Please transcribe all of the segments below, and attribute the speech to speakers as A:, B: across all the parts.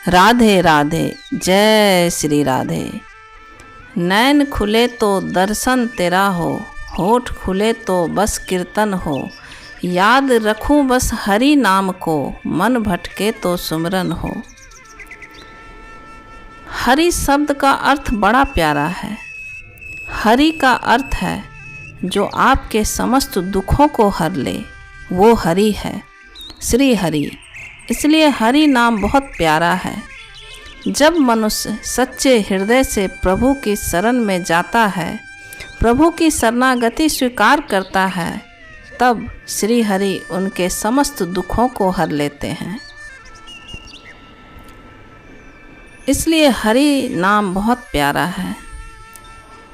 A: राधे राधे, जय श्री राधे। नैन खुले तो दर्शन तेरा हो, होठ खुले तो बस कीर्तन हो। याद रखूं बस हरि नाम को, मन भटके तो सुमरन हो। हरि शब्द का अर्थ बड़ा प्यारा है। हरि का अर्थ है जो आपके समस्त दुखों को हर ले, वो हरि है, श्री हरि। इसलिए हरि नाम बहुत प्यारा है। जब मनुष्य सच्चे हृदय से प्रभु की शरण में जाता है, प्रभु की शरणागति स्वीकार करता है, तब श्री हरि उनके समस्त दुखों को हर लेते हैं। इसलिए हरि नाम बहुत प्यारा है।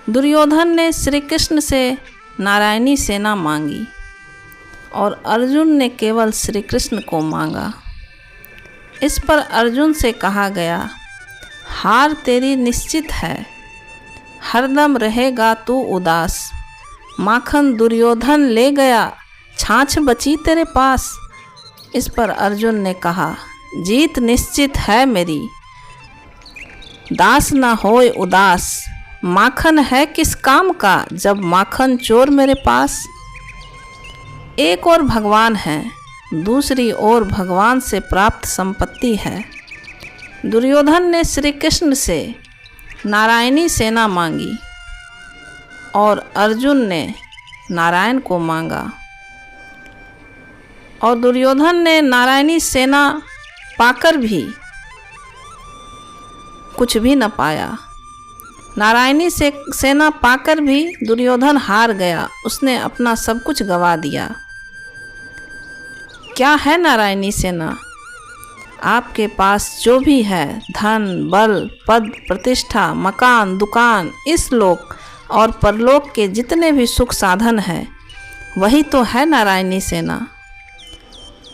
A: दुर्योधन ने श्री कृष्ण से नारायणी सेना मांगी और अर्जुन ने केवल श्री कृष्ण को मांगा। इस पर अर्जुन से कहा गया, हार तेरी निश्चित है, हरदम रहेगा तू उदास। माखन दुर्योधन ले गया, छाछ बची तेरे पास। इस पर अर्जुन ने कहा, जीत निश्चित है मेरी, दास न होए उदास। माखन है किस काम का, जब माखन चोर मेरे पास। एक और भगवान है, दूसरी ओर भगवान से प्राप्त संपत्ति है। दुर्योधन ने श्री कृष्ण से नारायणी सेना मांगी और अर्जुन ने नारायण को मांगा। और दुर्योधन ने नारायणी सेना पाकर भी कुछ भी न पाया। नारायणी सेना पाकर भी दुर्योधन हार गया, उसने अपना सब कुछ गंवा दिया। क्या है नारायणी सेना? आपके पास जो भी है, धन, बल, पद, प्रतिष्ठा, मकान, दुकान, इस लोक और परलोक के जितने भी सुख साधन हैं, वही तो है नारायणी सेना।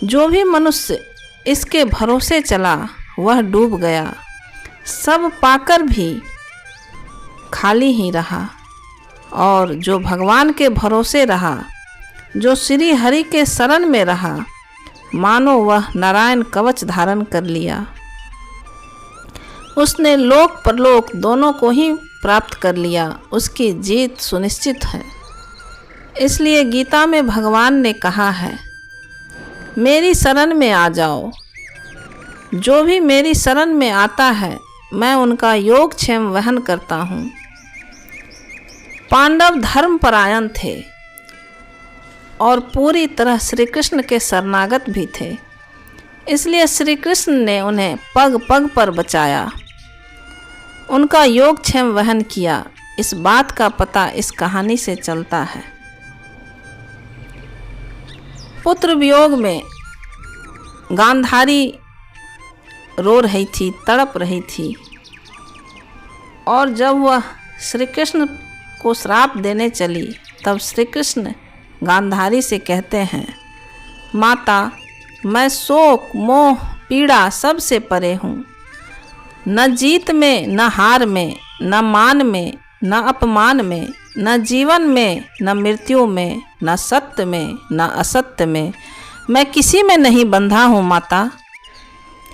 A: जो भी मनुष्य इसके भरोसे चला वह डूब गया, सब पाकर भी खाली ही रहा। और जो भगवान के भरोसे रहा, जो श्री हरि के शरण में रहा, मानो वह नारायण कवच धारण कर लिया। उसने लोक परलोक दोनों को ही प्राप्त कर लिया, उसकी जीत सुनिश्चित है। इसलिए गीता में भगवान ने कहा है, मेरी शरण में आ जाओ। जो भी मेरी शरण में आता है, मैं उनका योगक्षेम वहन करता हूँ। पांडव धर्मपरायण थे और पूरी तरह श्री कृष्ण के शरणागत भी थे। इसलिए श्री कृष्ण ने उन्हें पग पग पर बचाया, उनका योगक्षेम वहन किया। इस बात का पता इस कहानी से चलता है। पुत्र वियोग में गांधारी रो रही थी, तड़प रही थी। और जब वह श्री कृष्ण को श्राप देने चली, तब श्री कृष्ण गांधारी से कहते हैं, माता, मैं शोक, मोह, पीड़ा सब से परे हूँ। न जीत में, न हार में, न मान में, न अपमान में, न जीवन में, न मृत्यु में, न सत्य में, न असत्य में, मैं किसी में नहीं बंधा हूँ माता।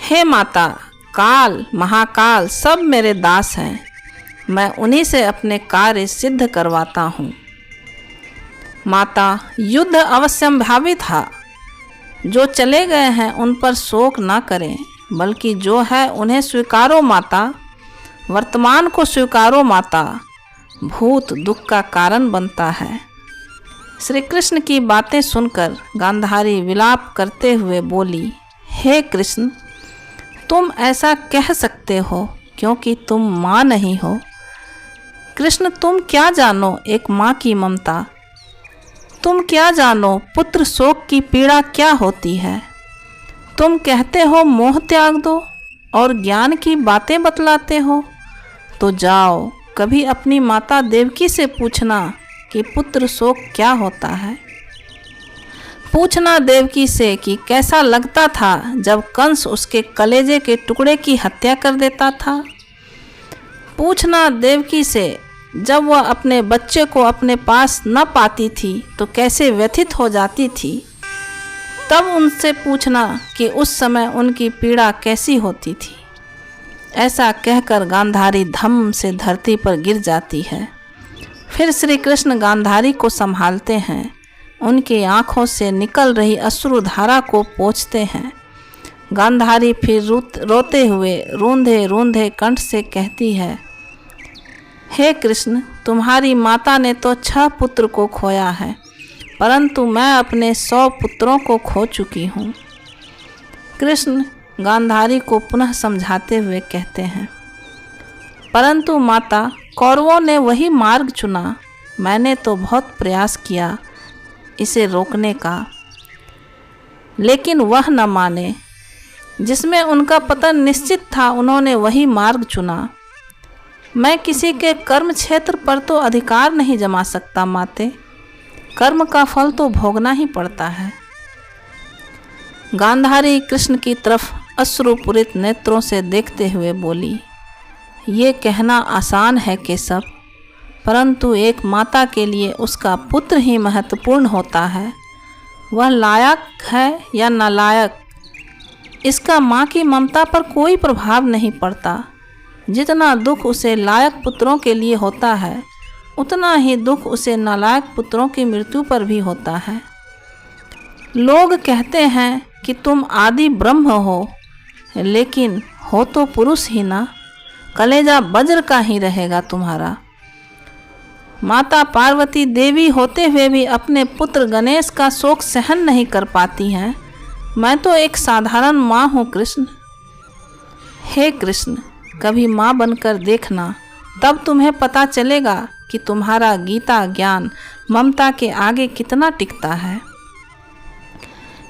A: हे माता, काल, महाकाल सब मेरे दास हैं, मैं उन्हीं से अपने कार्य सिद्ध करवाता हूँ। माता, युद्ध अवश्यंभावी था, जो चले गए हैं उन पर शोक ना करें, बल्कि जो है उन्हें स्वीकारो माता। वर्तमान को स्वीकारो माता, भूत दुख का कारण बनता है। श्री कृष्ण की बातें सुनकर गांधारी विलाप करते हुए बोली, हे कृष्ण, तुम ऐसा कह सकते हो क्योंकि तुम माँ नहीं हो। कृष्ण, तुम क्या जानो एक माँ की ममता, तुम क्या जानो पुत्र शोक की पीड़ा क्या होती है। तुम कहते हो मोह त्याग दो और ज्ञान की बातें बतलाते हो, तो जाओ कभी अपनी माता देवकी से पूछना कि पुत्र शोक क्या होता है। पूछना देवकी से कि कैसा लगता था जब कंस उसके कलेजे के टुकड़े की हत्या कर देता था। पूछना देवकी से जब वह अपने बच्चे को अपने पास न पाती थी तो कैसे व्यथित हो जाती थी। तब उनसे पूछना कि उस समय उनकी पीड़ा कैसी होती थी। ऐसा कहकर गांधारी धम से धरती पर गिर जाती है। फिर श्री कृष्ण गांधारी को संभालते हैं, उनकी आंखों से निकल रही अश्रुधारा को पोंछते हैं। गांधारी फिर रोते हुए रूंधे रूंधे कंठ से कहती है, हे कृष्ण, तुम्हारी माता ने तो 6 पुत्र को खोया है, परंतु मैं अपने 100 पुत्रों को खो चुकी हूँ। कृष्ण गांधारी को पुनः समझाते हुए कहते हैं, परंतु माता, कौरवों ने वही मार्ग चुना। मैंने तो बहुत प्रयास किया इसे रोकने का, लेकिन वह न माने। जिसमें उनका पतन निश्चित था, उन्होंने वही मार्ग चुना। मैं किसी के कर्म क्षेत्र पर तो अधिकार नहीं जमा सकता माते, कर्म का फल तो भोगना ही पड़ता है। गांधारी कृष्ण की तरफ अश्रुपूरित नेत्रों से देखते हुए बोली, ये कहना आसान है केशव, परंतु एक माता के लिए उसका पुत्र ही महत्वपूर्ण होता है। वह लायक है या नालायक, इसका माँ की ममता पर कोई प्रभाव नहीं पड़ता। जितना दुख उसे लायक पुत्रों के लिए होता है, उतना ही दुख उसे नालायक पुत्रों की मृत्यु पर भी होता है। लोग कहते हैं कि तुम आदि ब्रह्म हो, लेकिन हो तो पुरुष ही ना, कलेजा वज्र का ही रहेगा तुम्हारा। माता पार्वती देवी होते हुए भी अपने पुत्र गणेश का शोक सहन नहीं कर पाती हैं। मैं तो एक साधारण माँ हूँ कृष्ण। हे कृष्ण, कभी माँ बनकर देखना, तब तुम्हें पता चलेगा कि तुम्हारा गीता ज्ञान ममता के आगे कितना टिकता है।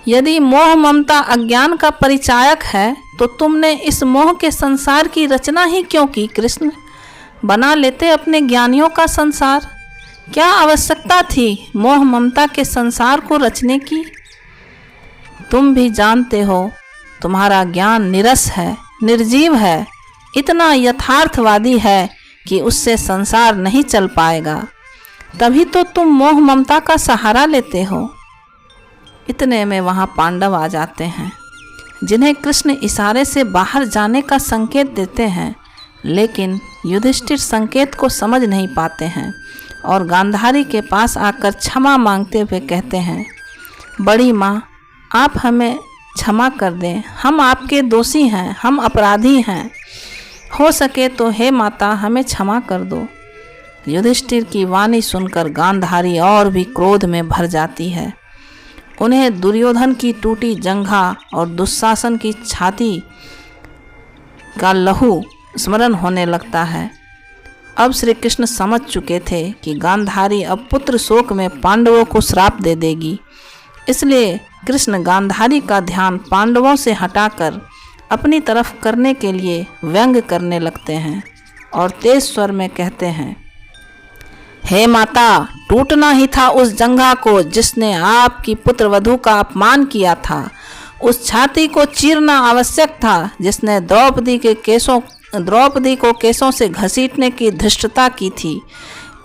A: यदि मोह ममता अज्ञान का परिचायक है, तो तुमने इस मोह के संसार की रचना ही क्यों की कृष्ण? बना लेते अपने ज्ञानियों का संसार। क्या आवश्यकता थी मोह ममता के संसार को रचने की? तुम भी जानते हो, तुम्हारा ज्ञान निरस है, निर्जीव है, इतना यथार्थवादी है कि उससे संसार नहीं चल पाएगा। तभी तो तुम मोह ममता का सहारा लेते हो। इतने में वहाँ पांडव आ जाते हैं, जिन्हें कृष्ण इशारे से बाहर जाने का संकेत देते हैं, लेकिन युधिष्ठिर संकेत को समझ नहीं पाते हैं और गांधारी के पास आकर क्षमा मांगते हुए कहते हैं, बड़ी माँ, आप हमें क्षमा कर दें, हम आपके दोषी हैं, हम अपराधी हैं। हो सके तो हे माता, हमें क्षमा कर दो। युधिष्ठिर की वाणी सुनकर गांधारी और भी क्रोध में भर जाती है। उन्हें दुर्योधन की टूटी जंघा और दुशासन की छाती का लहू स्मरण होने लगता है। अब श्री कृष्ण समझ चुके थे कि गांधारी अब पुत्र शोक में पांडवों को श्राप दे देगी, इसलिए कृष्ण गांधारी का ध्यान पांडवों से हटाकर अपनी तरफ करने के लिए व्यंग करने लगते हैं और तेज स्वर में कहते हैं, हे माता, टूटना ही था उस जंघा को जिसने आपकी पुत्रवधू का अपमान किया था। उस छाती को चीरना आवश्यक था जिसने द्रौपदी को केसों से घसीटने की धृष्टता की थी।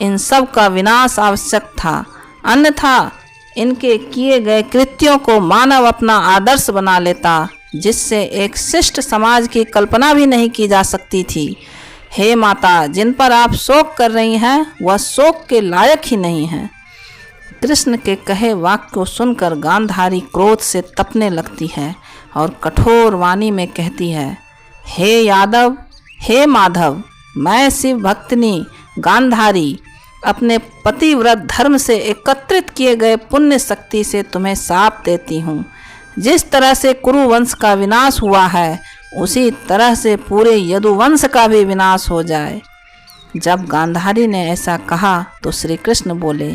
A: इन सब का विनाश आवश्यक था, अन्यथा इनके किए गए कृत्यों को मानव अपना आदर्श बना लेता, जिससे एक शिष्ट समाज की कल्पना भी नहीं की जा सकती थी। हे माता, जिन पर आप शोक कर रही हैं, वह शोक के लायक ही नहीं हैं। कृष्ण के कहे वाक्य को सुनकर गांधारी क्रोध से तपने लगती है और कठोर वाणी में कहती है, हे यादव, हे माधव, मैं शिव भक्तिनी गांधारी अपने पतिव्रत धर्म से एकत्रित किए गए पुण्य शक्ति से तुम्हें शाप देती हूँ। जिस तरह से कुरुवंश का विनाश हुआ है, उसी तरह से पूरे यदुवंश का भी विनाश हो जाए। जब गांधारी ने ऐसा कहा तो श्री कृष्ण बोले,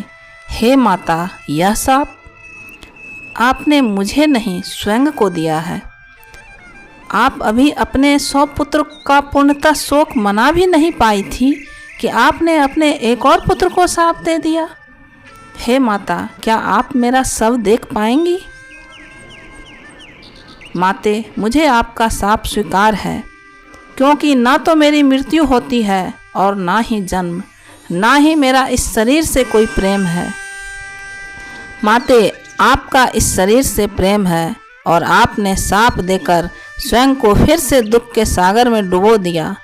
A: हे माता, यह शाप आपने मुझे नहीं स्वयं को दिया है। आप अभी अपने 100 पुत्र का पूर्णतः शोक मना भी नहीं पाई थी कि आपने अपने एक और पुत्र को शाप दे दिया। हे माता, क्या आप मेरा शव देख पाएंगी? माते, मुझे आपका शाप स्वीकार है, क्योंकि ना तो मेरी मृत्यु होती है और ना ही जन्म, ना ही मेरा इस शरीर से कोई प्रेम है। माते, आपका इस शरीर से प्रेम है और आपने शाप देकर स्वयं को फिर से दुख के सागर में डुबो दिया।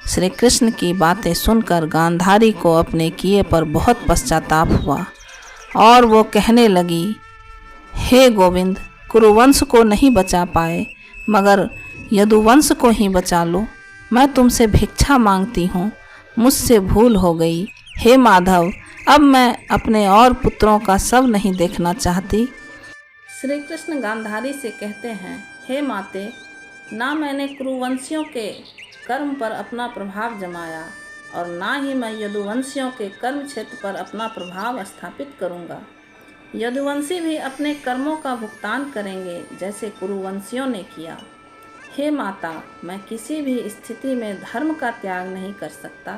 A: श्री कृष्ण की बातें सुनकर गांधारी को अपने किए पर बहुत पश्चाताप हुआ और वो कहने लगी, हे गोविंद, कुरुवंश को नहीं बचा पाए मगर यदुवंश को ही बचा लो। मैं तुमसे भिक्षा मांगती हूँ, मुझसे भूल हो गई। हे माधव, अब मैं अपने और पुत्रों का सब नहीं देखना चाहती। श्री कृष्ण गांधारी से कहते हैं, हे माते, ना मैंने कुरुवंशियों के कर्म पर अपना प्रभाव जमाया और ना ही मैं यदुवंशियों के कर्म क्षेत्र पर अपना प्रभाव स्थापित करूँगा। यदुवंशी भी अपने कर्मों का भुगतान करेंगे जैसे कुरुवंशियों ने किया। हे माता, मैं किसी भी स्थिति में धर्म का त्याग नहीं कर सकता।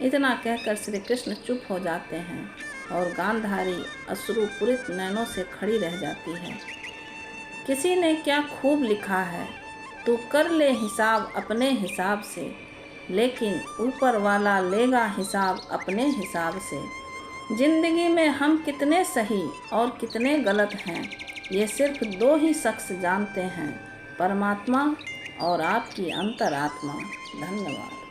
A: इतना कहकर श्री कृष्ण चुप हो जाते हैं और गांधारी अश्रुपूरित नैनों से खड़ी रह जाती है। किसी ने क्या खूब लिखा है, तू कर ले हिसाब अपने हिसाब से, लेकिन ऊपर वाला लेगा हिसाब अपने हिसाब से। जिंदगी में हम कितने सही और कितने गलत हैं, ये सिर्फ दो ही शख्स जानते हैं, परमात्मा और आपकी अंतरात्मा। धन्यवाद।